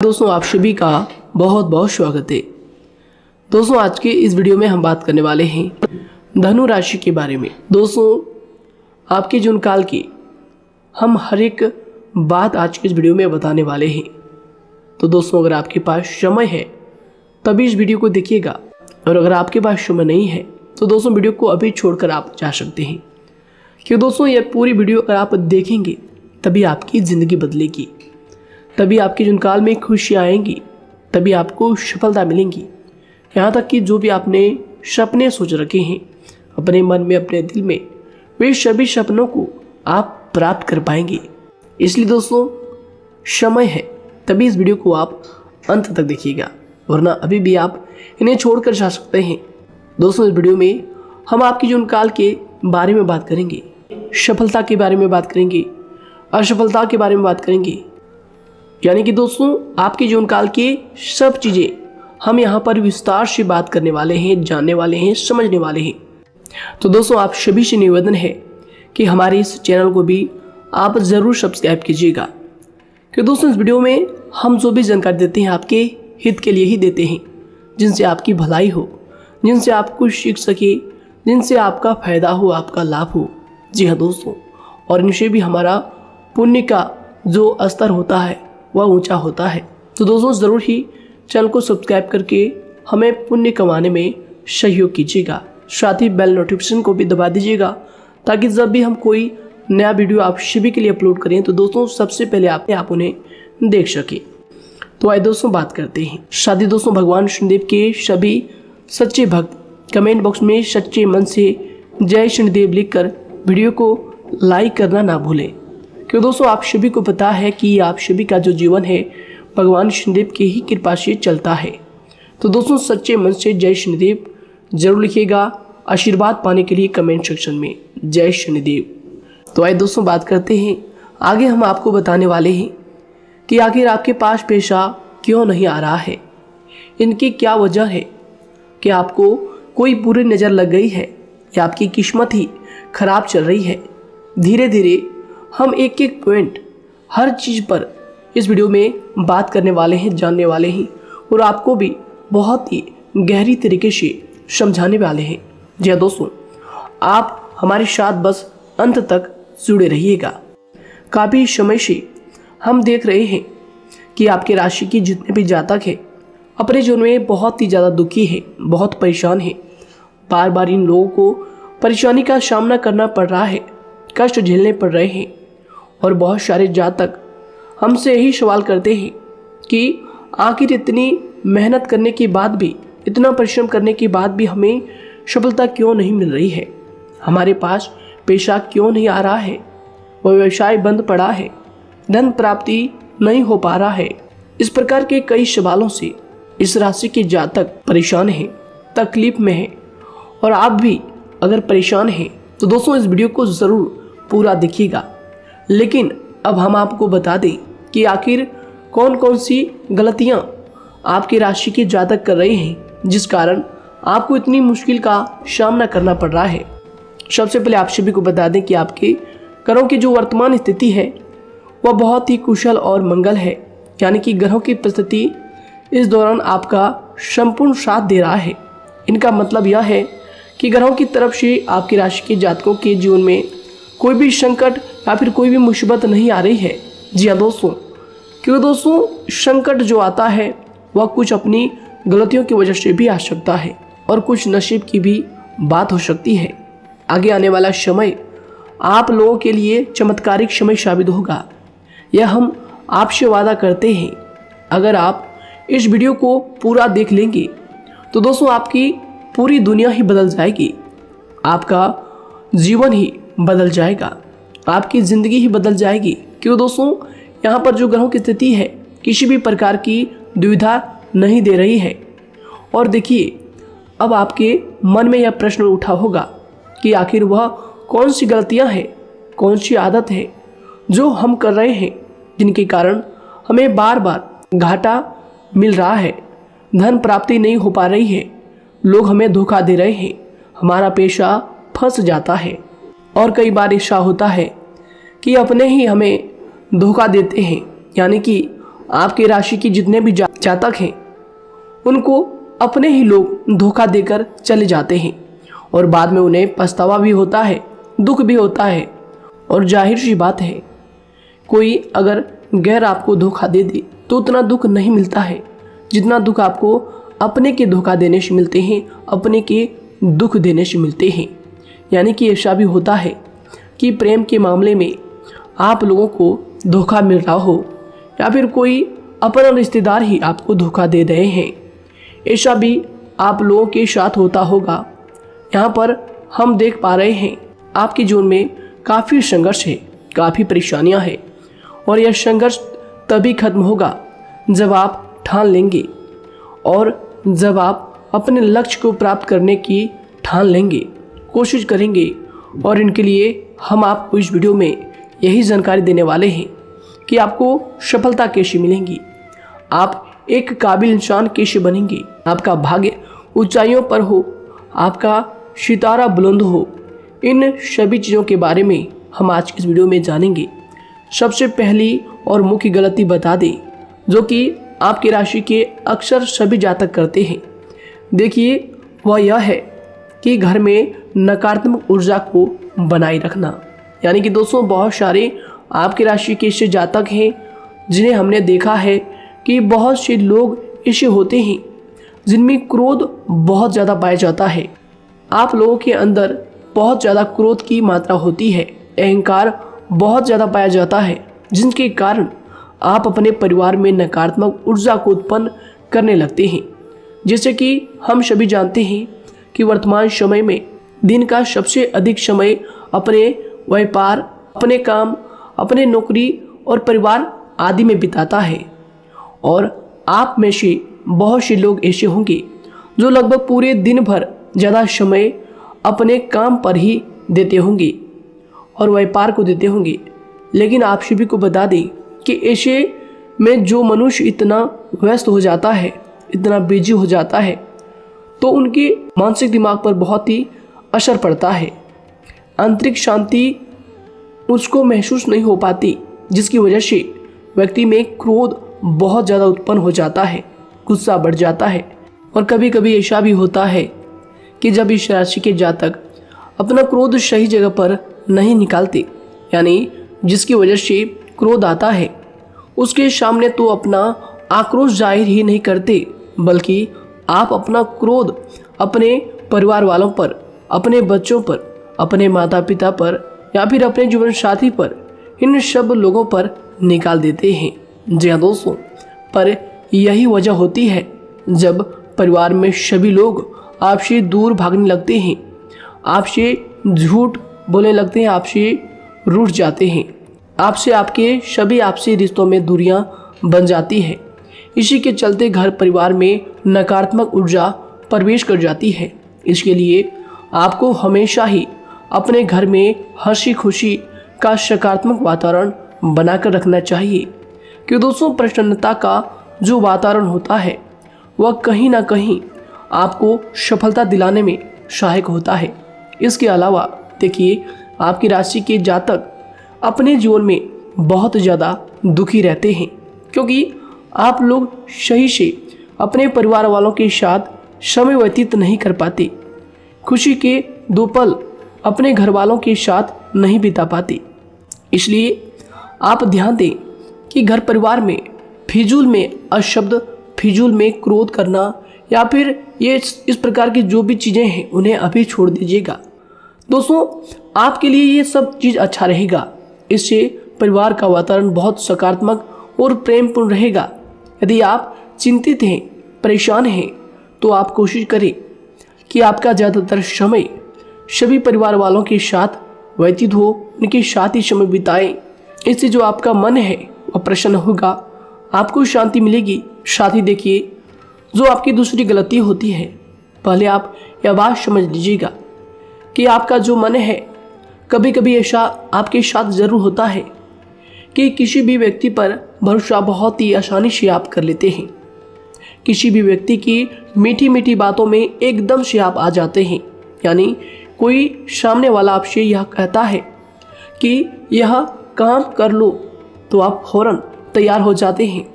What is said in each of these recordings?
दोस्तों, आप सभी का बहुत बहुत स्वागत है। दोस्तों, आज के इस वीडियो में हम बात करने वाले हैं धनु राशि के बारे में। दोस्तों, आपके जून काल की हम हर एक बात आज के इस वीडियो में बताने वाले हैं। तो दोस्तों, अगर आपके पास समय है तभी इस वीडियो को देखिएगा, और अगर आपके पास समय नहीं है तो दोस्तों वीडियो को अभी छोड़कर आप जा सकते हैं। क्योंकि दोस्तों, यह पूरी वीडियो अगर आप देखेंगे तभी आपकी ज़िंदगी बदलेगी, तभी आपके जीवन काल में खुशियाँ आएंगी, तभी आपको सफलता मिलेंगी। यहाँ तक कि जो भी आपने सपने सोच रखे हैं अपने मन में, अपने दिल में, वे सभी सपनों को आप प्राप्त कर पाएंगे। इसलिए दोस्तों, समय है तभी इस वीडियो को आप अंत तक देखिएगा, वरना अभी भी आप इन्हें छोड़कर जा सकते हैं। दोस्तों, इस वीडियो में हम आपके जीवन काल के बारे में बात करेंगे, सफलता के बारे में बात करेंगे, असफलता के बारे में बात करेंगे। यानी कि दोस्तों, आपके जीवन काल की सब चीज़ें हम यहाँ पर विस्तार से बात करने वाले हैं, जानने वाले हैं, समझने वाले हैं। तो दोस्तों, आप सभी से निवेदन है कि हमारे इस चैनल को भी आप ज़रूर सब्सक्राइब कीजिएगा। कि दोस्तों, इस वीडियो में हम जो भी जानकारी देते हैं आपके हित के लिए ही देते हैं, जिनसे आपकी भलाई हो, जिनसे आप कुछ सीख सके, जिनसे आपका फ़ायदा हो, आपका लाभ हो। जी हाँ दोस्तों, और इनसे भी हमारा पुण्य का जो स्तर होता है वह ऊंचा होता है। तो दोस्तों, ज़रूर ही चैनल को सब्सक्राइब करके हमें पुण्य कमाने में सहयोग कीजिएगा। साथ ही बेल नोटिफिकेशन को भी दबा दीजिएगा, ताकि जब भी हम कोई नया वीडियो आप सभी के लिए अपलोड करें तो दोस्तों सबसे पहले आप उन्हें देख सकें। तो आइए दोस्तों बात करते हैं। साथ ही दोस्तों, भगवान शनिदेव के सभी सच्चे भक्त कमेंट बॉक्स में सच्चे मन से जय शनिदेव लिखकर वीडियो को लाइक करना ना भूलें। क्योंकि दोस्तों, आप सभी को पता है कि आप सभी का जो जीवन है भगवान शनिदेव की ही कृपा से चलता है। तो दोस्तों, सच्चे मन से जय शनिदेव जरूर लिखिएगा, आशीर्वाद पाने के लिए कमेंट सेक्शन में जय शनिदेव। तो आइए दोस्तों बात करते हैं। आगे हम आपको बताने वाले हैं कि आखिर आपके पास पैसा क्यों नहीं आ रहा है, इनकी क्या वजह है। कि आपको कोई बुरी नज़र लग गई है या आपकी किस्मत ही खराब चल रही है। धीरे धीरे हम एक एक पॉइंट हर चीज़ पर इस वीडियो में बात करने वाले हैं, जानने वाले हैं, और आपको भी बहुत ही गहरी तरीके से समझाने वाले हैं। जी हाँ दोस्तों, आप हमारे साथ बस अंत तक जुड़े रहिएगा। काफ़ी समय से हम देख रहे हैं कि आपके राशि की जितने भी जातक हैं अपने जीवन में बहुत ही ज़्यादा दुखी है, बहुत परेशान है। बार बार इन लोगों को परेशानी का सामना करना पड़ रहा है, कष्ट झेलने पड़ रहे हैं। और बहुत सारे जातक हमसे यही सवाल करते हैं कि आखिर इतनी मेहनत करने के बाद भी, इतना परिश्रम करने के बाद भी हमें सफलता क्यों नहीं मिल रही है, हमारे पास पैसा क्यों नहीं आ रहा है, वह व्यवसाय बंद पड़ा है, धन प्राप्ति नहीं हो पा रहा है। इस प्रकार के कई सवालों से इस राशि के जातक परेशान हैं, तकलीफ में हैं। और आप भी अगर परेशान हैं तो दोस्तों इस वीडियो को ज़रूर पूरा देखिएगा। लेकिन अब हम आपको बता दें कि आखिर कौन कौन सी गलतियां आपकी राशि के जातक कर रहे हैं जिस कारण आपको इतनी मुश्किल का सामना करना पड़ रहा है। सबसे पहले आप सभी को बता दें कि आपके ग्रहों की जो वर्तमान स्थिति है वह बहुत ही कुशल और मंगल है। यानी कि ग्रहों की परिस्थिति इस दौरान आपका संपूर्ण साथ दे रहा है। इनका मतलब यह है कि ग्रहों की तरफ से आपकी राशि के जातकों के जीवन में कोई भी संकट या फिर कोई भी मुसीबत नहीं आ रही है। जी हाँ दोस्तों, क्योंकि दोस्तों संकट जो आता है वह कुछ अपनी गलतियों की वजह से भी आ सकता है, और कुछ नसीब की भी बात हो सकती है। आगे आने वाला समय आप लोगों के लिए चमत्कारिक समय साबित होगा, यह हम आपसे वादा करते हैं। अगर आप इस वीडियो को पूरा देख लेंगे तो दोस्तों आपकी पूरी दुनिया ही बदल जाएगी, आपका जीवन ही बदल जाएगा, आपकी ज़िंदगी ही बदल जाएगी। क्यों दोस्तों, यहाँ पर जो ग्रहों की स्थिति है किसी भी प्रकार की दुविधा नहीं दे रही है। और देखिए, अब आपके मन में यह प्रश्न उठा होगा कि आखिर वह कौन सी गलतियाँ हैं, कौन सी आदत है जो हम कर रहे हैं जिनके कारण हमें बार बार घाटा मिल रहा है, धन प्राप्ति नहीं हो पा रही है, लोग हमें धोखा दे रहे हैं, हमारा पैसा फंस जाता है। और कई बार ऐसा होता है कि अपने ही हमें धोखा देते हैं, यानी कि आपके राशि के जितने भी जातक हैं उनको अपने ही लोग धोखा देकर चले जाते हैं और बाद में उन्हें पछतावा भी होता है, दुख भी होता है। और जाहिर सी बात है, कोई अगर गैर आपको धोखा दे दे तो उतना दुख नहीं मिलता है जितना दुख आपको अपने के धोखा देने से मिलते हैं, अपने के दुख देने से मिलते हैं। यानी कि ऐसा भी होता है कि प्रेम के मामले में आप लोगों को धोखा मिल रहा हो या फिर कोई अपना रिश्तेदार ही आपको धोखा दे रहे हैं, ऐसा भी आप लोगों के साथ होता होगा। यहाँ पर हम देख पा रहे हैं आपके जीवन में काफ़ी संघर्ष है, काफ़ी परेशानियाँ हैं और यह संघर्ष तभी खत्म होगा जब आप ठान लेंगे और जब आप अपने लक्ष्य को प्राप्त करने की ठान लेंगे, कोशिश करेंगे। और इनके लिए हम आपको इस वीडियो में यही जानकारी देने वाले हैं कि आपको सफलता कैसे मिलेंगी, आप एक काबिल इंसान कैसे बनेंगे, आपका भाग्य ऊंचाइयों पर हो, आपका सितारा बुलंद हो। इन सभी चीज़ों के बारे में हम आज की इस वीडियो में जानेंगे। सबसे पहली और मुख्य गलती बता दें जो कि आपकी राशि के अक्सर सभी जातक करते हैं, देखिए वह यह है कि घर में नकारात्मक ऊर्जा को बनाए रखना। यानी कि दोस्तों, बहुत सारे आपकी राशि के ऐसे जातक हैं जिन्हें हमने देखा है कि बहुत से लोग ऐसे होते हैं जिनमें क्रोध बहुत ज़्यादा पाया जाता है। आप लोगों के अंदर बहुत ज़्यादा क्रोध की मात्रा होती है, अहंकार बहुत ज़्यादा पाया जाता है, जिनके कारण आप अपने परिवार में नकारात्मक ऊर्जा को उत्पन्न करने लगते हैं। जैसे कि हम सभी जानते हैं कि वर्तमान समय में दिन का सबसे अधिक समय अपने व्यापार, अपने काम, अपने नौकरी और परिवार आदि में बिताता है। और आप में से बहुत से लोग ऐसे होंगे जो लगभग पूरे दिन भर ज़्यादा समय अपने काम पर ही देते होंगे और व्यापार को देते होंगे। लेकिन आप सभी को बता दें कि ऐसे में जो मनुष्य इतना व्यस्त हो जाता है, इतना बिजी हो जाता है, तो उनके मानसिक दिमाग पर बहुत ही असर पड़ता है। आंतरिक शांति उसको महसूस नहीं हो पाती, जिसकी वजह से व्यक्ति में क्रोध बहुत ज़्यादा उत्पन्न हो जाता है, गुस्सा बढ़ जाता है। और कभी कभी ऐसा भी होता है कि जब इस राशि के जातक अपना क्रोध सही जगह पर नहीं निकालते, यानी जिसकी वजह से क्रोध आता है, उसके सामने तो अपना आक्रोश जाहिर ही नहीं करते, बल्कि आप अपना क्रोध अपने परिवार वालों पर, अपने बच्चों पर, अपने माता पिता पर या फिर अपने जीवन साथी पर, इन सब लोगों पर निकाल देते हैं। जी हाँ दोस्तों, पर यही वजह होती है जब परिवार में सभी लोग आपसे दूर भागने लगते हैं, आपसे झूठ बोलने लगते हैं, आपसे रूठ जाते हैं, आपसे आपके सभी आपसी रिश्तों में दूरियां बन जाती है। इसी के चलते घर परिवार में नकारात्मक ऊर्जा प्रवेश कर जाती है। इसके लिए आपको हमेशा ही अपने घर में हंसी खुशी का सकारात्मक वातावरण बनाकर रखना चाहिए। कि दोस्तों, प्रसन्नता का जो वातावरण होता है वह कहीं ना कहीं आपको सफलता दिलाने में सहायक होता है। इसके अलावा देखिए, आपकी राशि के जातक अपने जीवन में बहुत ज़्यादा दुखी रहते हैं, क्योंकि आप लोग सही से अपने परिवार वालों के साथ समय व्यतीत नहीं कर पाते, खुशी के दो पल अपने घर वालों के साथ नहीं बिता पाते। इसलिए आप ध्यान दें कि घर परिवार में फिजूल में अशब्द, फिजूल में क्रोध करना या फिर ये इस प्रकार की जो भी चीज़ें हैं उन्हें अभी छोड़ दीजिएगा। दोस्तों, आपके लिए ये सब चीज़ अच्छा रहेगा। इससे परिवार का वातावरण बहुत सकारात्मक और प्रेमपूर्ण रहेगा। यदि आप चिंतित हैं, परेशान हैं, तो आप कोशिश करें कि आपका ज़्यादातर समय सभी परिवार वालों के साथ व्यतीत हो, उनके साथ ही समय बिताएं। इससे जो आपका मन है वह प्रसन्न होगा, आपको शांति मिलेगी। साथ ही देखिए, जो आपकी दूसरी गलती होती है, पहले आप यह बात समझ लीजिएगा कि आपका जो मन है, कभी कभी ऐसा आपके साथ ज़रूर होता है कि किसी भी व्यक्ति पर भरोसा बहुत ही आसानी से आप कर लेते हैं। किसी भी व्यक्ति की मीठी मीठी बातों में एकदम से आप आ जाते हैं। यानी कोई सामने वाला आपसे यह कहता है कि यह काम कर लो, तो आप फौरन तैयार हो जाते हैं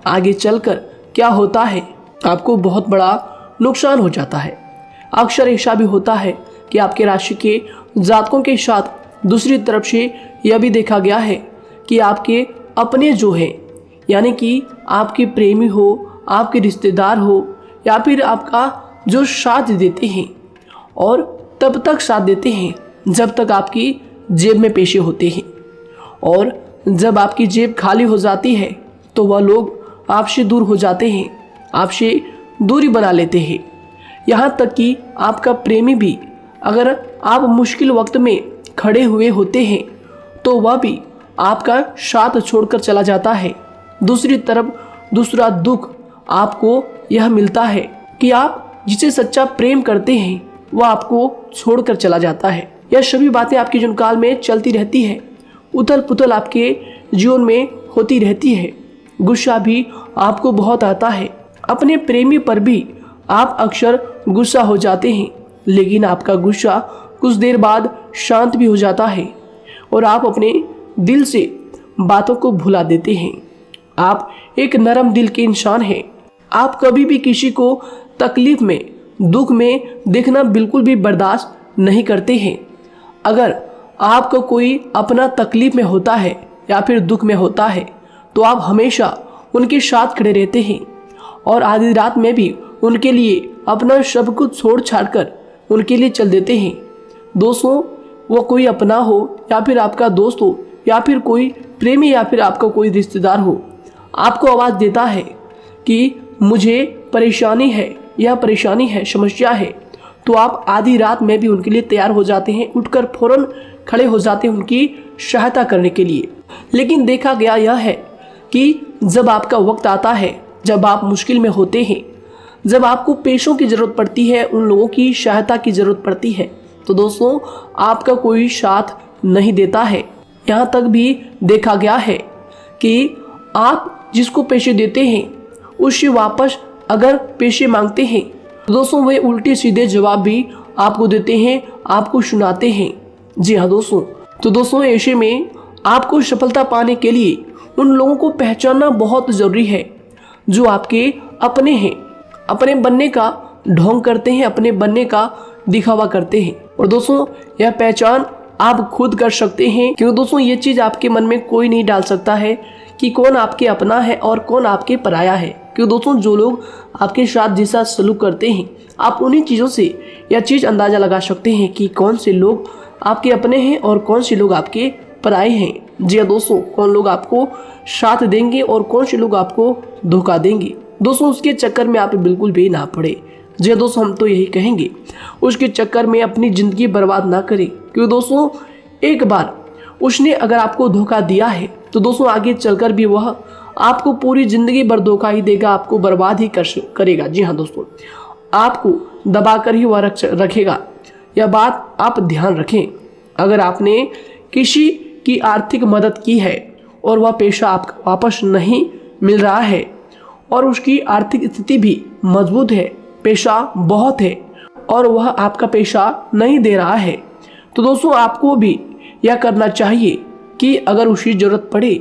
आगे चलकर क्या होता है, आपको बहुत बड़ा नुकसान हो जाता है। अक्सर ऐसा भी होता है कि आपके राशि के जातकों के साथ दूसरी तरफ से यह भी देखा गया है कि आपके अपने जो हैं, यानी कि आपके प्रेमी हो, आपके रिश्तेदार हो, या फिर आपका जो साथ देते हैं और तब तक साथ देते हैं जब तक आपकी जेब में पैसे होते हैं, और जब आपकी जेब खाली हो जाती है तो वह लोग आपसे दूर हो जाते हैं, आपसे दूरी बना लेते हैं। यहाँ तक कि आपका प्रेमी भी, अगर आप मुश्किल वक्त में खड़े हुए होते हैं तो वह भी आपका साथ छोड़कर चला जाता है। दूसरी तरफ दूसरा दुख आपको यह मिलता है कि आप जिसे सच्चा प्रेम करते हैं वह आपको छोड़कर चला जाता है। यह सभी बातें आपके जीवन काल में चलती रहती है। उथल पुथल आपके जीवन में होती रहती है। गुस्सा भी आपको बहुत आता है। अपने प्रेमी पर भी आप अक्सर गुस्सा हो जाते हैं, लेकिन आपका गुस्सा कुछ देर बाद शांत भी हो जाता है और आप अपने दिल से बातों को भुला देते हैं। आप एक नरम दिल के इंसान हैं। आप कभी भी किसी को तकलीफ में, दुख में देखना बिल्कुल भी बर्दाश्त नहीं करते हैं। अगर आपको कोई अपना तकलीफ में होता है या फिर दुख में होता है तो आप हमेशा उनके साथ खड़े रहते हैं और आधी रात में भी उनके लिए अपना सब कुछ छोड़ छाड़ कर उनके लिए चल देते हैं। दोस्तों, वो कोई अपना हो या फिर आपका दोस्त हो या फिर कोई प्रेमी या फिर आपका कोई रिश्तेदार हो, आपको आवाज़ देता है कि मुझे परेशानी है, यह परेशानी है, समस्या है, तो आप आधी रात में भी उनके लिए तैयार हो जाते हैं, उठकर फौरन खड़े हो जाते हैं उनकी सहायता करने के लिए। लेकिन देखा गया यह है कि जब आपका वक्त आता है, जब आप मुश्किल में होते हैं, जब आपको पैसों की ज़रूरत पड़ती है, उन लोगों की सहायता की ज़रूरत पड़ती है, तो दोस्तों आपका कोई साथ नहीं देता है। यहाँ तक भी देखा गया है कि आप जिसको पैसे देते हैं उससे वापस अगर पैसे मांगते हैं तो दोस्तों वे उल्टे सीधे जवाब भी आपको देते हैं, आपको सुनाते हैं। जी हाँ दोस्तों, तो दोस्तों ऐसे में आपको सफलता पाने के लिए उन लोगों को पहचानना बहुत ज़रूरी है जो आपके अपने हैं, अपने बनने का ढोंग करते हैं, अपने बनने का दिखावा करते हैं। और दोस्तों यह पहचान आप खुद कर सकते हैं, क्योंकि दोस्तों ये चीज़ आपके मन में कोई नहीं डाल सकता है कि कौन आपके अपना है और कौन आपके पराया है। क्योंकि दोस्तों जो लोग आपके साथ जैसा सलूक करते हैं, आप उन्हीं चीज़ों से यह चीज़ अंदाज़ा लगा सकते हैं कि कौन से लोग आपके अपने हैं और कौन से लोग आपके पराए हैं। जी हाँ दोस्तों, कौन लोग आपको साथ देंगे और कौन से लोग आपको धोखा देंगे। दोस्तों उसके चक्कर में आप बिल्कुल भी ना पड़े। जी हाँ दोस्तों, हम तो यही कहेंगे उसके चक्कर में अपनी ज़िंदगी बर्बाद ना करें, क्योंकि दोस्तों एक बार उसने अगर आपको धोखा दिया है तो दोस्तों आगे चलकर भी वह आपको पूरी ज़िंदगी भर धोखा ही देगा, आपको बर्बाद ही करेगा। जी हाँ दोस्तों, आपको दबा कर ही वह रखेगा। यह बात आप ध्यान रखें। अगर आपने किसी की आर्थिक मदद की है और वह पैसा आपको वापस नहीं मिल रहा है और उसकी आर्थिक स्थिति भी मजबूत है, पैसा बहुत है और वह आपका पैसा नहीं दे रहा है, तो दोस्तों आपको भी यह करना चाहिए कि अगर उसकी ज़रूरत पड़े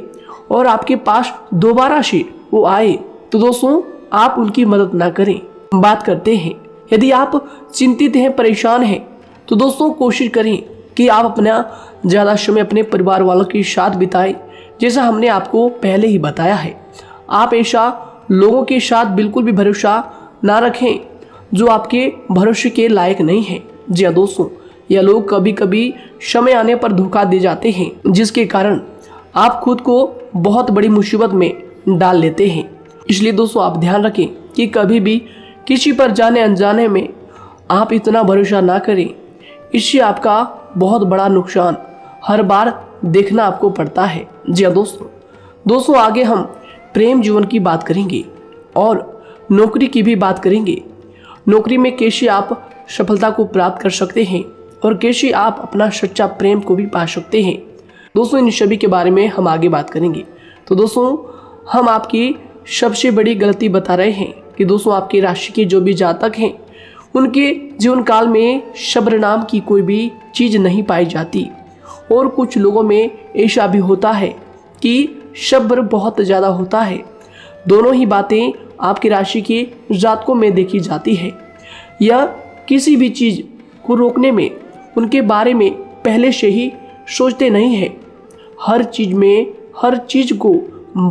और आपके पास दोबारा से वो आए तो दोस्तों आप उनकी मदद ना करें। बात करते हैं, यदि आप चिंतित हैं, परेशान हैं, तो दोस्तों कोशिश करें कि आप अपना ज़्यादा समय अपने परिवार वालों के साथ बिताएं, जैसा हमने आपको पहले ही बताया है। आप ऐसा लोगों के साथ बिल्कुल भी भरोसा ना रखें जो आपके भरोसे के लायक नहीं है। जी हाँ दोस्तों, यह लोग कभी कभी समय आने पर धोखा दे जाते हैं, जिसके कारण आप खुद को बहुत बड़ी मुसीबत में डाल लेते हैं। इसलिए दोस्तों आप ध्यान रखें कि कभी भी किसी पर जाने अनजाने में आप इतना भरोसा ना करें, इससे आपका बहुत बड़ा नुकसान हर बार देखना आपको पड़ता है। जी हाँ दोस्तों आगे हम प्रेम जीवन की बात करेंगे और नौकरी की भी बात करेंगे। नौकरी में कैसे आप सफलता को प्राप्त कर सकते हैं और कैसे आप अपना सच्चा प्रेम को भी पा सकते हैं। दोस्तों इन सभी के बारे में हम आगे बात करेंगे। तो दोस्तों हम आपकी सबसे बड़ी गलती बता रहे हैं कि दोस्तों आपकी राशि के जो भी जातक हैं उनके जीवन काल में सब्र नाम की कोई भी चीज़ नहीं पाई जाती, और कुछ लोगों में ऐसा भी होता है कि सब्र बहुत ज़्यादा होता है, दोनों ही बातें आपकी राशि के जातकों में देखी जाती है। या किसी भी चीज़ को रोकने में उनके बारे में पहले से ही सोचते नहीं हैं। हर चीज़ को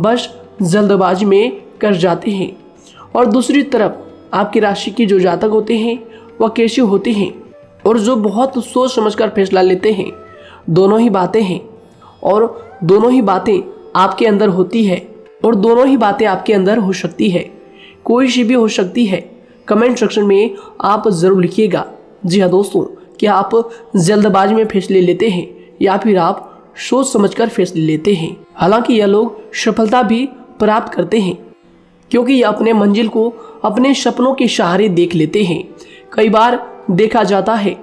बस जल्दबाजी में कर जाते हैं। और दूसरी तरफ आपकी राशि के जो जातक होते हैं वह कैसे होते हैं और जो बहुत सोच समझकर फैसला लेते हैं। दोनों ही बातें हैं और दोनों ही बातें आपके अंदर होती है और दोनों ही बातें आपके अंदर हो सकती है। कोई सी भी हो सकती है। कमेंट सेक्शन में आप ज़रूर लिखिएगा। जी हाँ दोस्तों, क्या आप जल्दबाजी में फैसले लेते हैं या फिर आप सोच समझकर फैसले लेते हैं। हालांकि यह लोग सफलता भी प्राप्त करते हैं क्योंकि यह अपने मंजिल को अपने सपनों के सहारे देख लेते हैं। कई बार देखा जाता है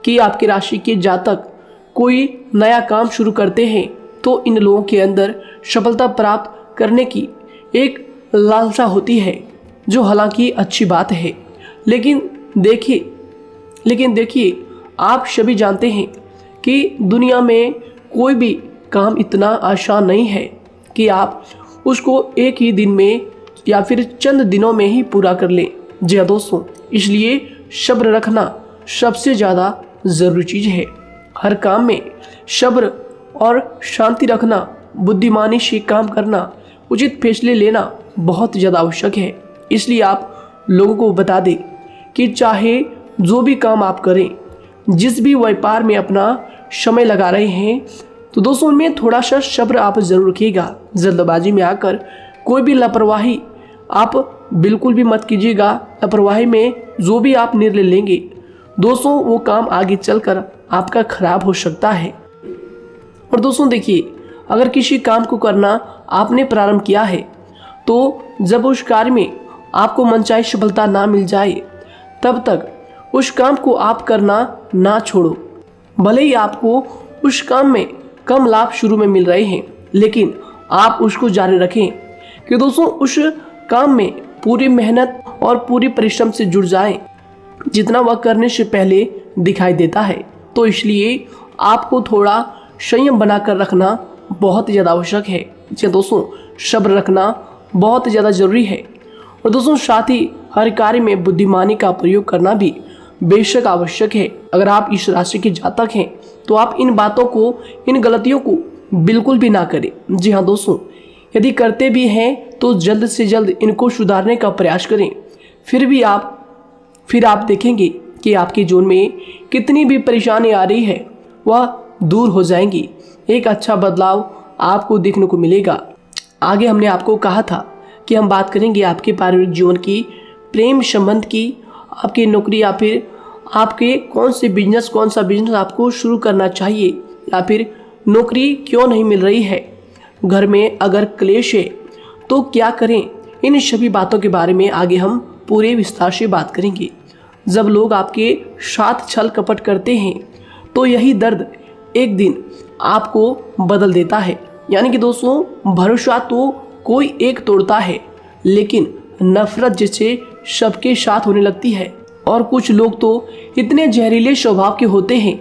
कि आपकी राशि के जातक कोई नया काम शुरू करते हैं तो इन लोगों के अंदर सफलता प्राप्त करने की एक लालसा होती है, जो हालांकि अच्छी बात है। लेकिन देखिए आप सभी जानते हैं कि दुनिया में कोई भी काम इतना आसान नहीं है कि आप उसको एक ही दिन में या फिर चंद दिनों में ही पूरा कर लें। जी हाँ दोस्तों, इसलिए सब्र रखना सबसे ज़्यादा ज़रूरी चीज़ है। हर काम में सब्र और शांति रखना, बुद्धिमानी से काम करना, उचित फैसले लेना बहुत ज़्यादा आवश्यक है। इसलिए आप लोगों को बता दें कि चाहे जो भी काम आप करें, जिस भी व्यापार में अपना समय लगा रहे हैं, तो दोस्तों उनमें थोड़ा सा सब्र आप ज़रूर रखिएगा। जल्दबाजी में आकर कोई भी लापरवाही आप बिल्कुल भी मत कीजिएगा। लापरवाही में जो भी आप निर्णय लेंगे दोस्तों, वो काम आगे चलकर आपका खराब हो सकता है। और दोस्तों देखिए, अगर किसी काम को करना आपने प्रारंभ किया है तो जब उस कार्य में आपको मनचाही सफलता ना मिल जाए तब तक उस काम को आप करना ना छोड़ो। भले ही आपको उस काम में कम लाभ शुरू में मिल रहे हैं, लेकिन आप उसको जारी रखें कि दोस्तों उस काम में पूरी मेहनत और पूरी परिश्रम से जुड़ जाएं, जितना वह करने से पहले दिखाई देता है। तो इसलिए आपको थोड़ा संयम बनाकर रखना बहुत ज़्यादा आवश्यक है। जी दोस्तों, सब्र रखना बहुत ज़्यादा ज़रूरी है। और दोस्तों साथ ही हर कार्य में बुद्धिमानी का प्रयोग करना भी बेशक आवश्यक है। अगर आप इस राशि के जातक हैं तो आप इन बातों को, इन गलतियों को बिल्कुल भी ना करें। जी हाँ दोस्तों, यदि करते भी हैं तो जल्द से जल्द इनको सुधारने का प्रयास करें। फिर आप देखेंगे कि आपके जीवन में कितनी भी परेशानी आ रही है वह दूर हो जाएंगी। एक अच्छा बदलाव आपको देखने को मिलेगा। आगे हमने आपको कहा था कि हम बात करेंगे आपके पारिवारिक जीवन की, प्रेम संबंध की, आपकी नौकरी या फिर आपके कौन सा बिजनेस आपको शुरू करना चाहिए, या फिर नौकरी क्यों नहीं मिल रही है, घर में अगर क्लेश है तो क्या करें। इन सभी बातों के बारे में आगे हम पूरे विस्तार से बात करेंगे। जब लोग आपके साथ छल कपट करते हैं तो यही दर्द एक दिन आपको बदल देता है। यानी कि दोस्तों, भरोसा तो कोई एक तोड़ता है, लेकिन नफरत जैसे सबके साथ होने लगती है। और कुछ लोग तो इतने जहरीले स्वभाव के होते हैं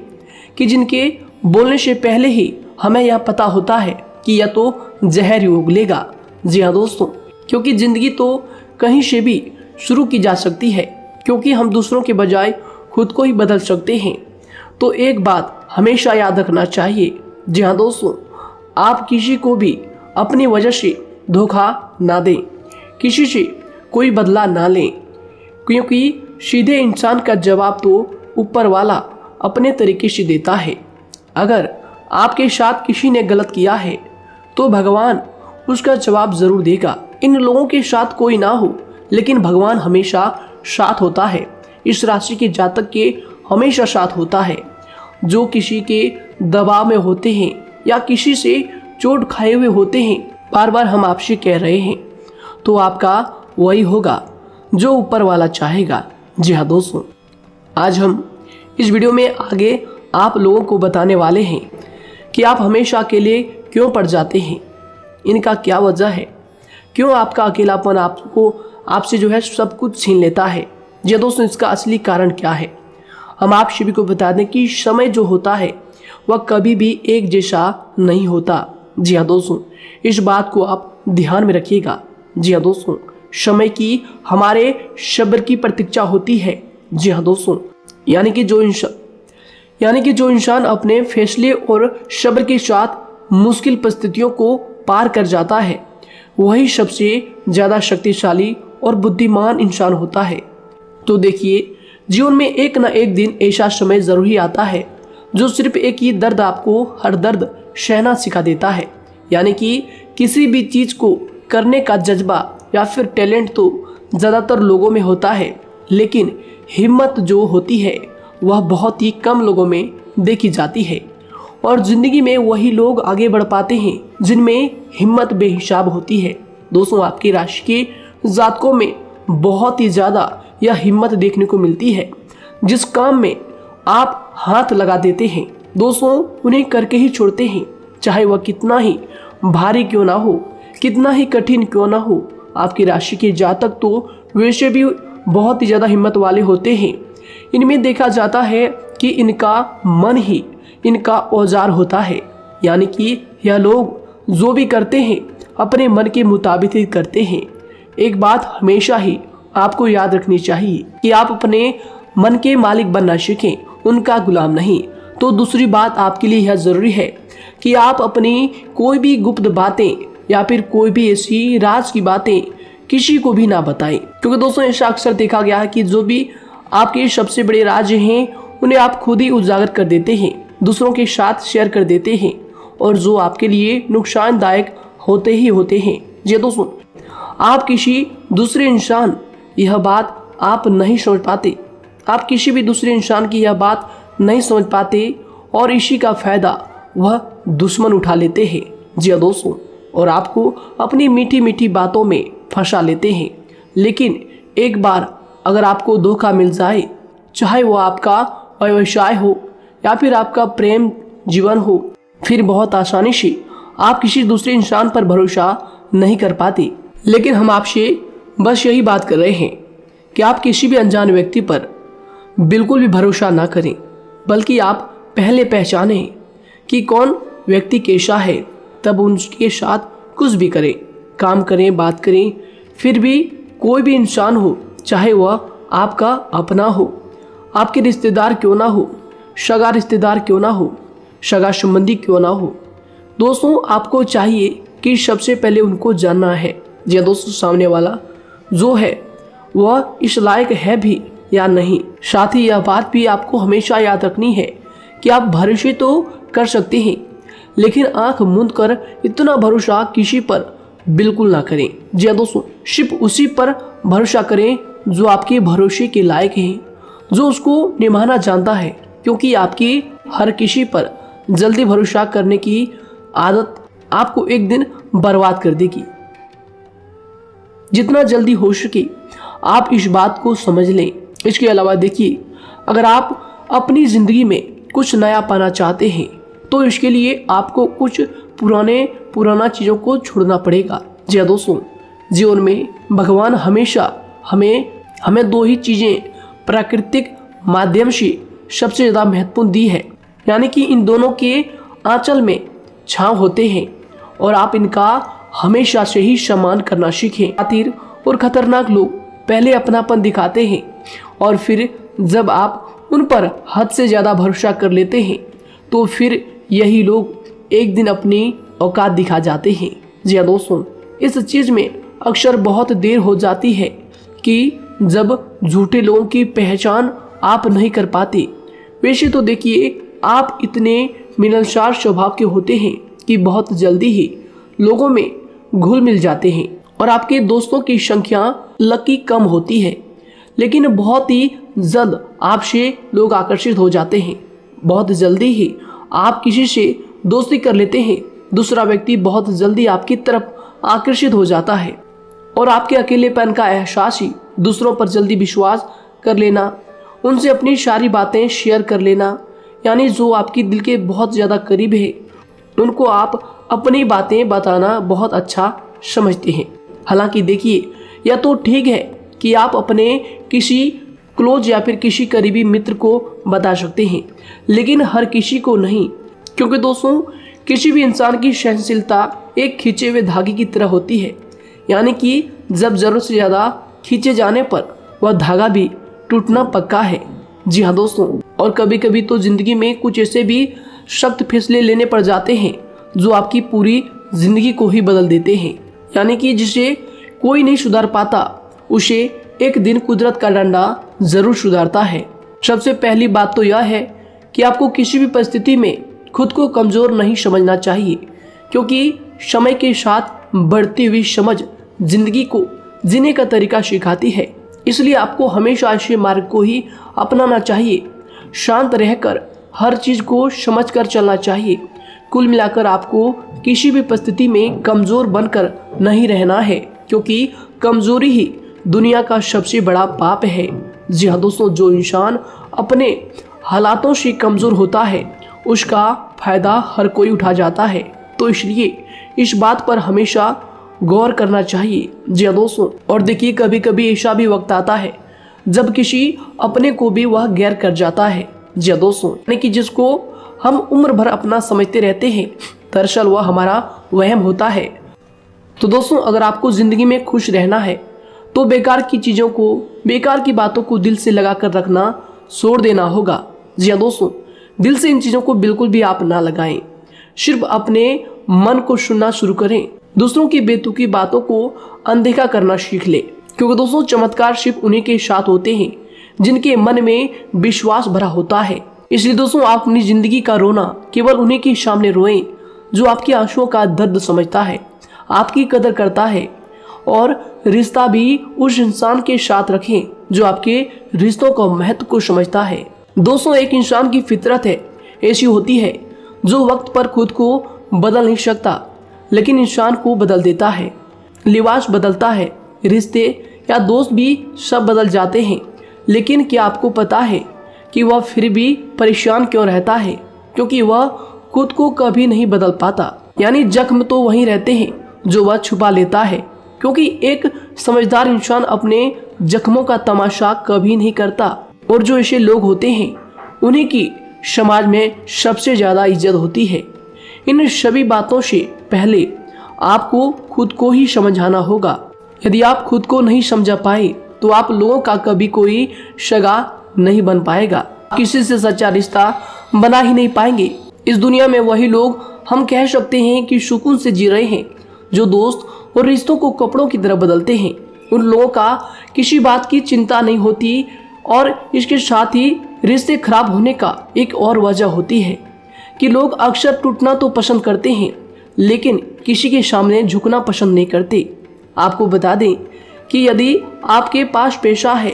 कि जिनके बोलने से पहले ही हमें यह पता होता है कि यह तो जहर ही उगलेगा। जी हाँ दोस्तों, क्योंकि ज़िंदगी तो कहीं से भी शुरू की जा सकती है, क्योंकि हम दूसरों के बजाय खुद को ही बदल सकते हैं। तो एक बात हमेशा याद रखना चाहिए। जी हाँ दोस्तों, आप किसी को भी अपनी वजह से धोखा ना दें, किसी से कोई बदला ना लें, क्योंकि सीधे इंसान का जवाब तो ऊपर वाला अपने तरीके से देता है। अगर आपके साथ किसी ने गलत किया है तो भगवान उसका जवाब ज़रूर देगा। इन लोगों के साथ कोई ना हो, लेकिन भगवान हमेशा साथ होता है। इस राशि के जातक के हमेशा साथ होता है। जो किसी के दबाव में होते हैं या किसी से चोट खाए हुए होते हैं, बार बार हम आपसे कह रहे हैं, तो आपका वही होगा जो ऊपर वाला चाहेगा। जी हाँ दोस्तों, आज हम इस वीडियो में आगे आप लोगों को बताने वाले हैं कि आप हमेशा अकेले क्यों पड़ जाते हैं, इनका क्या वजह है, क्यों आपका अकेलापन आपसे जो है सब कुछ छीन लेता है। जी हाँ दोस्तों, इसका असली कारण क्या है हम आप सभी को बता दें कि समय जो होता है वह कभी भी एक जैसा नहीं होता। जी हाँ दोस्तों, इस बात को आप ध्यान में रखिएगा। जी हाँ दोस्तों, समय की हमारे सब्र की प्रतीक्षा होती है। जी हाँ दोस्तों, यानी कि जो इंसान अपने फैसले और सब्र के साथ मुश्किल परिस्थितियों को पार कर जाता है, वही सबसे ज़्यादा शक्तिशाली और बुद्धिमान इंसान होता है। तो देखिए, जीवन में एक ना एक दिन ऐसा समय ज़रूर ही आता है जो सिर्फ एक ही दर्द आपको हर दर्द सहना सिखा देता है। यानी कि किसी भी चीज़ को करने का जज्बा या फिर टैलेंट तो ज़्यादातर लोगों में होता है, लेकिन हिम्मत जो होती है वह बहुत ही कम लोगों में देखी जाती है। और ज़िंदगी में वही लोग आगे बढ़ पाते हैं जिनमें हिम्मत बेहिसाब होती है। दोस्तों, आपकी राशि के जातकों में बहुत ही ज़्यादा यह हिम्मत देखने को मिलती है। जिस काम में आप हाथ लगा देते हैं दोस्तों, उन्हें करके ही छोड़ते हैं, चाहे वह कितना ही भारी क्यों ना हो, कितना ही कठिन क्यों ना हो। आपकी राशि के जातक तो वैसे भी बहुत ही ज़्यादा हिम्मत वाले होते हैं। इनमें देखा जाता है कि इनका मन ही इनका औजार होता है। यानी कि यह लोग जो भी करते हैं अपने मन के मुताबिक ही करते हैं। एक बात हमेशा ही आपको याद रखनी चाहिए कि आप अपने मन के मालिक बनना सीखें, उनका गुलाम नहीं। तो दूसरी बात आपके लिए यह ज़रूरी है कि आप अपनी कोई भी गुप्त बातें या फिर कोई भी ऐसी राज की बातें किसी को भी ना बताएं, क्योंकि दोस्तों ऐसा अक्सर देखा गया है कि जो भी आपके सबसे बड़े राज हैं उन्हें आप खुद ही उजागर कर देते हैं, दूसरों के साथ शेयर कर देते हैं, और जो आपके लिए नुकसानदायक होते ही होते हैं। जी दोस्तों, आप किसी दूसरे इंसान यह बात आप नहीं समझ पाते, आप किसी भी दूसरे इंसान की यह बात नहीं समझ पाते, और इसी का फ़ायदा वह दुश्मन उठा लेते हैं। जी दोस्तों, और आपको अपनी मीठी मीठी बातों में फंसा लेते हैं। लेकिन एक बार अगर आपको धोखा मिल जाए, चाहे वो आपका व्यवसाय हो या फिर आपका प्रेम जीवन हो, फिर बहुत आसानी से आप किसी दूसरे इंसान पर भरोसा नहीं कर पाते। लेकिन हम आपसे बस यही बात कर रहे हैं कि आप किसी भी अनजान व्यक्ति पर बिल्कुल भी भरोसा ना करें, बल्कि आप पहले पहचानें कि कौन व्यक्ति कैसा है, तब उनके साथ कुछ भी करें, काम करें, बात करें। फिर भी कोई भी इंसान हो, चाहे वह आपका अपना हो, आपके रिश्तेदार क्यों ना हो, सगा रिश्तेदार क्यों ना हो, सगा संबंधी क्यों ना हो, दोस्तों आपको चाहिए कि सबसे पहले उनको जानना है या दोस्तों सामने वाला जो है वह इस लायक है भी या नहीं। साथ ही यह बात भी आपको हमेशा याद रखनी है कि आप भरोसे तो कर सकते हैं, लेकिन आंख मूंद कर इतना भरोसा किसी पर बिल्कुल ना करें। जी दोस्तों, सिर्फ उसी पर भरोसा करें जो आपके भरोसे के लायक है, जो उसको निभाना जानता है, क्योंकि आपकी हर किसी पर जल्दी भरोसा करने की आदत आपको एक दिन बर्बाद कर देगी। जितना जल्दी हो सके आप इस बात को समझ लें। इसके अलावा देखिए, अगर आप अपनी ज़िंदगी में कुछ नया पाना चाहते हैं तो इसके लिए आपको कुछ पुराना चीज़ों को छोड़ना पड़ेगा। जी दोस्तों, जीवन में भगवान हमेशा हमें दो ही चीज़ें प्राकृतिक माध्यम से सबसे ज़्यादा महत्वपूर्ण दी है, यानी कि इन दोनों के आंचल में छांव होते हैं और आप इनका हमेशा से ही सम्मान करना सीखें। खातिर और खतरनाक लोग पहले अपनापन दिखाते हैं और फिर जब आप उन पर हद से ज़्यादा भरोसा कर लेते हैं तो फिर यही लोग एक दिन अपनी औकात दिखा जाते हैं। जी हाँ दोस्तों, इस चीज़ में अक्सर बहुत देर हो जाती है कि जब झूठे लोगों की पहचान आप नहीं कर पाते। वैसे तो देखिए, आप इतने मिलनसार स्वभाव के होते हैं कि बहुत जल्दी ही लोगों में घुल मिल जाते हैं और आपके दोस्तों की संख्या लकी कम होती है, लेकिन बहुत ही जल्द आपसे लोग आकर्षित हो जाते हैं। बहुत जल्दी ही आप किसी से दोस्ती कर लेते हैं, दूसरा व्यक्ति बहुत जल्दी आपकी तरफ आकर्षित हो जाता है और आपके अकेलेपन का एहसास ही दूसरों पर जल्दी विश्वास कर लेना, उनसे अपनी सारी बातें शेयर कर लेना, यानी जो आपकी दिल के बहुत ज़्यादा करीब है उनको आप अपनी बातें बताना बहुत अच्छा समझते हैं। हालांकि देखिए, यह तो ठीक है कि आप अपने किसी क्लोज या फिर किसी करीबी मित्र को बता सकते हैं, लेकिन हर किसी को नहीं, क्योंकि दोस्तों किसी भी इंसान की सहनशीलता एक खींचे हुए धागे की तरह होती है। यानी कि जब जरूरत से ज़्यादा खींचे जाने पर वह धागा भी टूटना पक्का है। जी हाँ दोस्तों, और कभी कभी तो ज़िंदगी में कुछ ऐसे भी सख्त फैसले लेने पड़ जाते हैं जो आपकी पूरी ज़िंदगी को ही बदल देते हैं। यानी कि जिसे कोई नहीं सुधार पाता उसे एक दिन कुदरत का डंडा ज़रूर सुधारता है। सबसे पहली बात तो यह है कि आपको किसी भी परिस्थिति में खुद को कमज़ोर नहीं समझना चाहिए, क्योंकि समय के साथ बढ़ती हुई समझ जिंदगी को जीने का तरीका सिखाती है। इसलिए आपको हमेशा ऐसे मार्ग को ही अपनाना चाहिए। शांत रहकर हर चीज़ को समझकर चलना चाहिए। कुल मिलाकर आपको किसी भी परिस्थिति में कमज़ोर बनकर नहीं रहना है, क्योंकि कमज़ोरी ही दुनिया का सबसे बड़ा पाप है। जी हाँ दोस्तों, जो इंसान अपने हालातों से कमज़ोर होता है उसका फ़ायदा हर कोई उठा जाता है। तो इसलिए इस बात पर हमेशा गौर करना चाहिए। जी हाँ दोस्तों, और देखिए कभी कभी ऐसा भी वक्त आता है जब किसी अपने को भी वह गैर कर जाता है। जी हाँ दोस्तों, यानी कि जिसको हम उम्र भर अपना समझते रहते हैं, दरअसल वह हमारा वहम होता है। तो दोस्तों, अगर आपको ज़िंदगी में खुश रहना है तो बेकार की चीज़ों को, बेकार की बातों को दिल से लगा कर रखना छोड़ देना होगा। जी हाँ दोस्तों, दिल से इन चीज़ों को बिल्कुल भी आप ना लगाएं। सिर्फ अपने मन को सुनना शुरू करें। दूसरों की बेतुकी बातों को अनदेखा करना सीख ले, क्योंकि दोस्तों चमत्कार सिर्फ उन्हीं के साथ होते हैं जिनके मन में विश्वास भरा होता है। इसलिए दोस्तों, आप अपनी जिंदगी का रोना केवल उन्हीं के सामने रोएं जो आपके आंसुओं का दर्द समझता है, आपकी कदर करता है, और रिश्ता भी उस इंसान के साथ रखें जो आपके रिश्तों का महत्व को समझता है। दोस्तों, एक इंसान की फितरत है ऐसी होती है जो वक्त पर खुद को बदल नहीं सकता, लेकिन इंसान को बदल देता है। लिबास बदलता है, रिश्ते या दोस्त भी सब बदल जाते हैं, लेकिन क्या आपको पता है कि वह फिर भी परेशान क्यों रहता है? क्योंकि वह खुद को कभी नहीं बदल पाता। यानी जख्म तो वहीं रहते हैं जो वह छुपा लेता है, क्योंकि एक समझदार इंसान अपने जख्मों का तमाशा कभी नहीं करता, और जो ऐसे लोग होते हैं उन्हीं की समाज में सबसे ज़्यादा इज्जत होती है। इन सभी बातों से पहले आपको खुद को ही समझाना होगा। यदि आप खुद को नहीं समझा पाए तो आप लोगों का कभी कोई सगा नहीं बन पाएगा, किसी से सच्चा रिश्ता बना ही नहीं पाएंगे। इस दुनिया में वही लोग हम कह सकते हैं कि सुकून से जी रहे हैं जो दोस्त और रिश्तों को कपड़ों की तरह बदलते हैं। उन लोगों का किसी बात की चिंता नहीं होती, और इसके साथ ही रिश्ते खराब होने का एक और वजह होती है कि लोग अक्सर टूटना तो पसंद करते हैं, लेकिन किसी के सामने झुकना पसंद नहीं करते। आपको बता दें कि यदि आपके पास पैसा है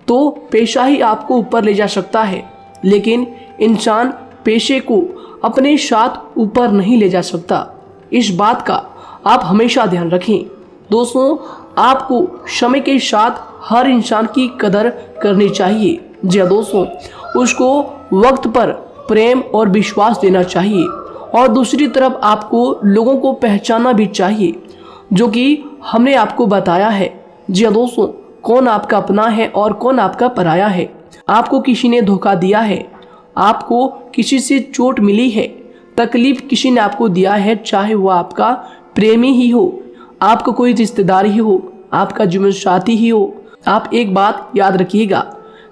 तो पैसा ही आपको ऊपर ले जा सकता है, लेकिन इंसान पैसे को अपने साथ ऊपर नहीं ले जा सकता। इस बात का आप हमेशा ध्यान रखें। दोस्तों, आपको समय के साथ हर इंसान की कदर करनी चाहिए। जी हाँ दोस्तों, उसको वक्त पर प्रेम और विश्वास देना चाहिए, और दूसरी तरफ आपको लोगों को पहचानना भी चाहिए जो कि हमने आपको बताया है। जी हाँ दोस्तों, कौन आपका अपना है और कौन आपका पराया है। आपको किसी ने धोखा दिया है, आपको किसी से चोट मिली है, तकलीफ किसी ने आपको दिया है, चाहे वो आपका प्रेमी ही हो, आपका कोई रिश्तेदार ही हो, आपका जीवन साथी ही हो। आप एक बात याद रखिएगा,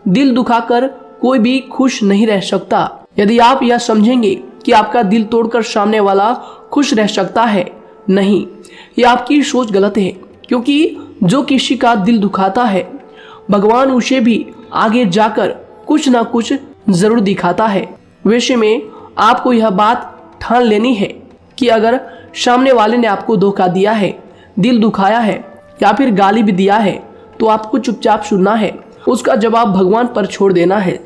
दिल दुखाकर कोई भी खुश नहीं रह सकता। यदि आप यह समझेंगे कि आपका दिल तोड़कर सामने वाला खुश रह सकता है, नहीं, यह आपकी सोच गलत है, क्योंकि जो किसी का दिल दुखाता है भगवान उसे भी आगे जाकर कुछ ना कुछ जरूर दिखाता है। वैसे में आपको यह बात ठान लेनी है कि अगर सामने वाले ने आपको धोखा दिया है, दिल दुखाया है या फिर गाली भी दिया है, तो आपको चुपचाप सुनना है, उसका जवाब भगवान पर छोड़ देना है।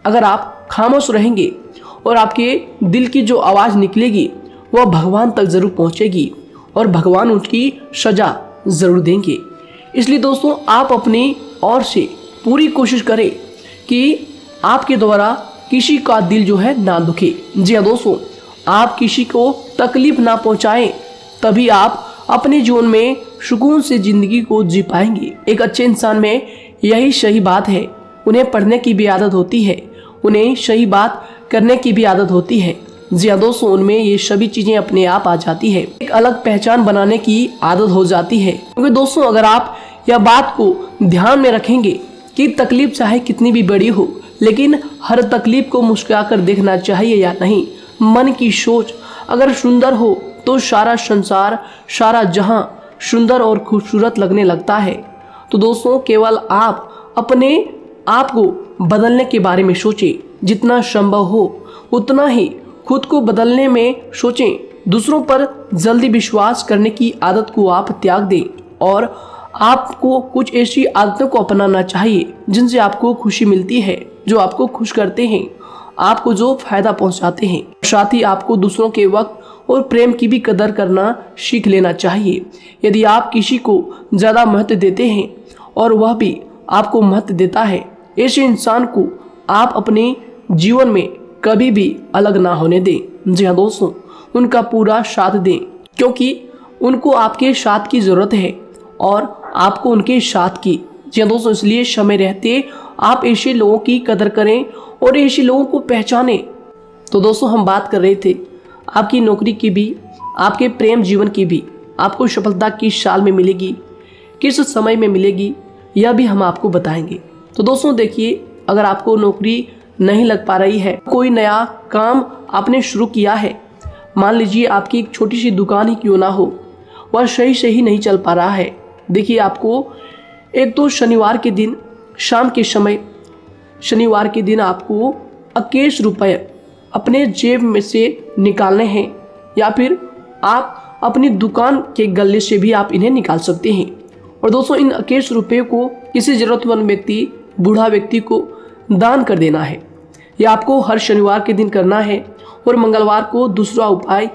अगर आप खामोश रहेंगे और आपके दिल की जो आवाज़ निकलेगी वह भगवान तक ज़रूर पहुंचेगी, और भगवान उसकी सज़ा ज़रूर देंगे। इसलिए दोस्तों, आप अपनी ओर से पूरी कोशिश करें कि आपके द्वारा किसी का दिल जो है ना दुखे। जी हाँ दोस्तों, आप किसी को तकलीफ ना पहुंचाएं, तभी आप अपने जीवन में सुकून से ज़िंदगी को जी पाएंगे। एक अच्छे इंसान में यही सही बात है। उन्हें पढ़ने की भी आदत होती है, उन्हें सही बात करने की भी आदत होती है, जी हाँ दोस्तों, उनमें ये सभी चीजें अपने आप आ जाती है। एक अलग पहचान बनाने की आदत हो जाती है। क्योंकि दोस्तों अगर आप यह बात को ध्यान में रखेंगे कि तकलीफ चाहे कितनी भी बड़ी हो, लेकिन हर तकलीफ को मुस्कुराकर देखना चाहिए या नहीं। मन की सोच अगर सुंदर हो तो सारा संसार, सारा जहां सुंदर और खूबसूरत लगने लगता है। तो दोस्तों केवल आप अपने आप को बदलने के बारे में सोचें, जितना संभव हो उतना ही खुद को बदलने में सोचें। दूसरों पर जल्दी विश्वास करने की आदत को आप त्याग दें और आपको कुछ ऐसी आदतों को अपनाना चाहिए जिनसे आपको खुशी मिलती है, जो आपको खुश करते हैं, आपको जो फायदा पहुंचाते हैं। साथ ही आपको दूसरों के वक्त और प्रेम की भी कदर करना सीख लेना चाहिए। यदि आप किसी को ज़्यादा महत्व देते हैं और वह भी आपको महत्व देता है, ऐसे इंसान को आप अपने जीवन में कभी भी अलग ना होने दें। जी हाँ दोस्तों, उनका पूरा साथ दें, क्योंकि उनको आपके साथ की ज़रूरत है और आपको उनके साथ की। जी हाँ दोस्तों, इसलिए समय रहते आप ऐसे लोगों की कदर करें और ऐसे लोगों को पहचानें। तो दोस्तों हम बात कर रहे थे आपकी नौकरी की भी, आपके प्रेम जीवन की भी। आपको सफलता किस साल में मिलेगी, किस समय में मिलेगी, यह भी हम आपको बताएंगे। तो दोस्तों देखिए, अगर आपको नौकरी नहीं लग पा रही है, कोई नया काम आपने शुरू किया है, मान लीजिए आपकी एक छोटी सी दुकान ही क्यों ना हो, वह सही से ही नहीं चल पा रहा है। देखिए आपको एक तो शनिवार के दिन शाम के समय, शनिवार के दिन आपको 21 रुपये अपने जेब में से निकालने हैं, या फिर आप अपनी दुकान के गले से भी आप इन्हें निकाल सकते हैं। और दोस्तों इन 21 रुपये को किसी ज़रूरतमंद व्यक्ति, बूढ़ा व्यक्ति को दान कर देना है। यह आपको हर शनिवार के दिन करना है और मंगलवार को दूसरा उपाय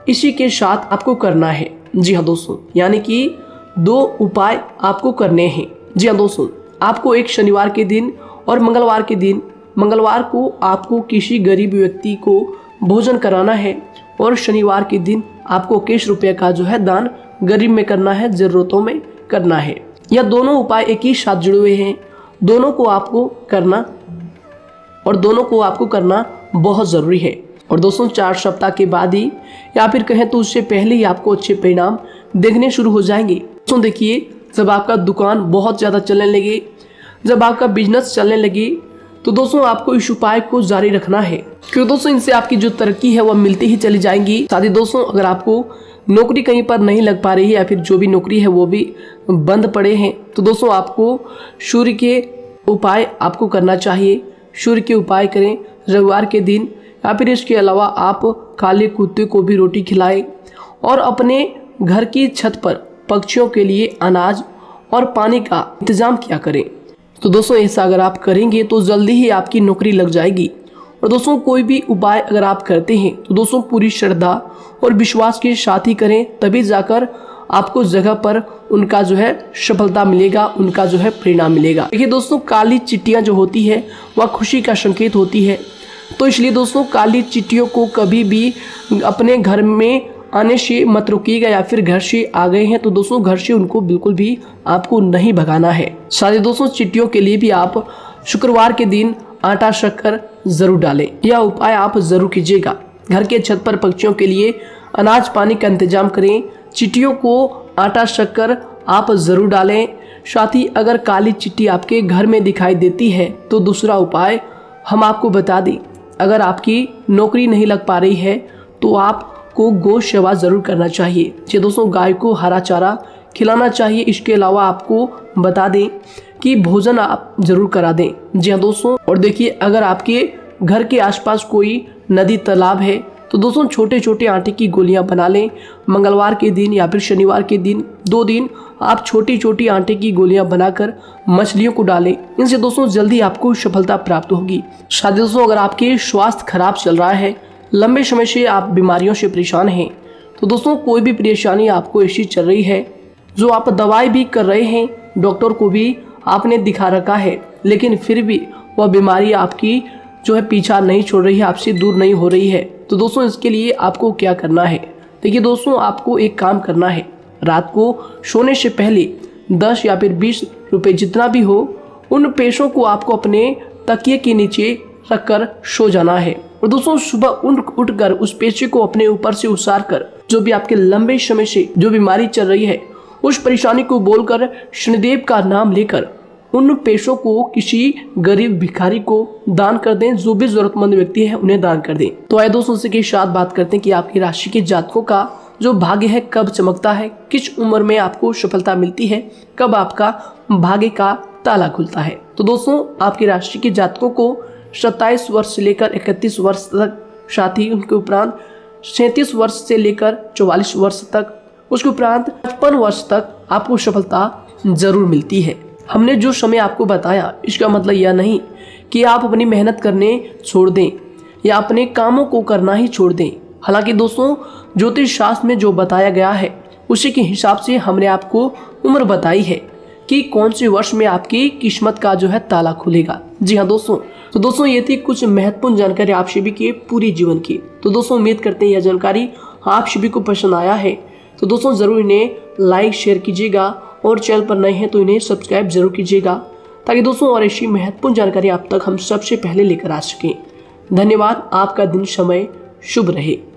इसी के साथ आपको करना है। जी हाँ दोस्तों, यानी कि 2 उपाय आपको करने हैं। जी हाँ दोस्तों, आपको एक शनिवार के दिन और मंगलवार के दिन, मंगलवार को आपको किसी गरीब व्यक्ति को भोजन कराना है और शनिवार के दिन आपको 21 रुपये का जो है दान गरीब में करना है, ज़रूरतों में करना है। यह दोनों उपाय एक ही साथ जुड़े हुए हैं, दोनों को आपको करना और दोनों को आपको करना बहुत ज़रूरी है। और दोस्तों 4 सप्ताह के बाद ही, या फिर कहें तो उससे पहले ही आपको अच्छे परिणाम देखने शुरू हो जाएंगे। दोस्तों देखिए, जब आपका दुकान बहुत ज़्यादा चलने लगे, जब आपका बिजनेस चलने लगे, तो दोस्तों आपको इस उपाय को जारी रखना है, क्योंकि दोस्तों इनसे आपकी जो तरक्की है वह मिलती ही चली जाएंगी। साथ ही दोस्तों अगर आपको नौकरी कहीं पर नहीं लग पा रही है, या फिर जो भी नौकरी है वो भी बंद पड़े हैं, तो दोस्तों आपको सूर्य के उपाय आपको करना चाहिए। सूर्य के उपाय करें रविवार के दिन, या फिर इसके अलावा आप काले कुत्ते को भी रोटी खिलाएं और अपने घर की छत पर पक्षियों के लिए अनाज और पानी का इंतजाम किया करें। तो दोस्तों ऐसा अगर आप करेंगे तो जल्दी ही आपकी नौकरी लग जाएगी। और दोस्तों कोई भी उपाय अगर आप करते हैं तो दोस्तों पूरी श्रद्धा और विश्वास के साथ ही करें, तभी जाकर आपको जगह पर उनका जो है सफलता मिलेगा, उनका जो है परिणाम मिलेगा। देखिए दोस्तों, काली चिट्टियाँ जो होती है वह खुशी का संकेत होती है, तो इसलिए दोस्तों काली चिट्टियों को कभी भी अपने घर में आने से मत रोकिएगा, या फिर घर से आ गए हैं तो दोस्तों घर से उनको बिल्कुल भी आपको नहीं भगाना है। साथ ही दोस्तों चिट्टियों के लिए भी आप शुक्रवार के दिन आटा शक्कर जरूर डालें, यह उपाय आप जरूर कीजिएगा। घर के छत पर पक्षियों के लिए अनाज पानी का इंतजाम करें, चिट्टियों को आटा शक्कर आप जरूर डालें। साथ ही अगर काली चिट्टी आपके घर में दिखाई देती है तो दूसरा उपाय हम आपको बता दें, अगर आपकी नौकरी नहीं लग पा रही है तो आपको गौ सेवा जरूर करना चाहिए। जी दोस्तों, गाय को हरा चारा खिलाना चाहिए। इसके अलावा आपको बता दें कि भोजन आप जरूर करा दें। जी हाँ दोस्तों, और देखिए अगर आपके घर के आसपास कोई नदी तालाब है तो दोस्तों छोटे छोटे आटे की गोलियां बना लें। मंगलवार के दिन या फिर शनिवार के दिन 2 दिन आप छोटी छोटी आटे की गोलियां बनाकर मछलियों को डालें। इनसे दोस्तों जल्दी आपको सफलता प्राप्त होगी। साथ ही दोस्तों अगर आपके स्वास्थ्य खराब चल रहा है, लंबे समय से आप बीमारियों से परेशान हैं, तो दोस्तों कोई भी परेशानी आपको ऐसी चल रही है जो आप दवाई भी कर रहे हैं, डॉक्टर को भी आपने दिखा रखा है, लेकिन फिर भी वह बीमारी आपकी जो है पीछा नहीं छोड़ रही है, आपसे दूर नहीं हो रही है, तो दोस्तों इसके लिए आपको क्या करना है। देखिए दोस्तों, आपको एक काम करना है, रात को सोने से पहले 10 या फिर 20 रुपए जितना भी हो, उन पैसों को आपको अपने तकिए के नीचे रखकर सो जाना है। और दोस्तों सुबह उठकर उस पेशे को अपने ऊपर से उतार कर जो भी आपके लंबे समय से जो बीमारी चल रही है उस परेशानी को बोलकर शनिदेव का नाम लेकर उन पेशों को किसी गरीब भिखारी को दान कर दें। जो भी जरूरतमंद व्यक्ति है उन्हें दान कर दें। तो आइए दोस्तों उसी के साथ बात करते हैं कि आपकी राशि के जातकों का जो भाग्य है कब चमकता है, किस उम्र में आपको सफलता मिलती है, कब आपका भाग्य का ताला खुलता है। तो दोस्तों आपकी राशि के जातकों को 27 वर्ष से लेकर 31 वर्ष तक, साथ ही उनके उपरांत 37 वर्ष से लेकर 44 वर्ष तक, उसके उपरांत 55 वर्ष तक आपको सफलता जरूर मिलती है। हमने जो समय आपको बताया इसका मतलब यह नहीं कि आप अपनी मेहनत करने छोड़ दें या अपने कामों को करना ही छोड़ दें। हालांकि दोस्तों ज्योतिष शास्त्र में जो बताया गया है उसी के हिसाब से हमने आपको उम्र बताई है कि कौन से वर्ष में आपकी किस्मत का जो है ताला खुलेगा। जी हाँ दोस्तों, तो दोस्तों ये थी कुछ महत्वपूर्ण जानकारी आप सभी की पूरी जीवन की। तो दोस्तों उम्मीद करते हैं यह जानकारी आप सभी को पसंद आया है। तो दोस्तों जरूर इन्हें लाइक शेयर कीजिएगा और चैनल पर नए हैं तो इन्हें सब्सक्राइब जरूर कीजिएगा ताकि दोस्तों और ऐसी महत्वपूर्ण जानकारी आप तक हम सबसे पहले लेकर आ सकें। धन्यवाद। आपका दिन समय शुभ रहे।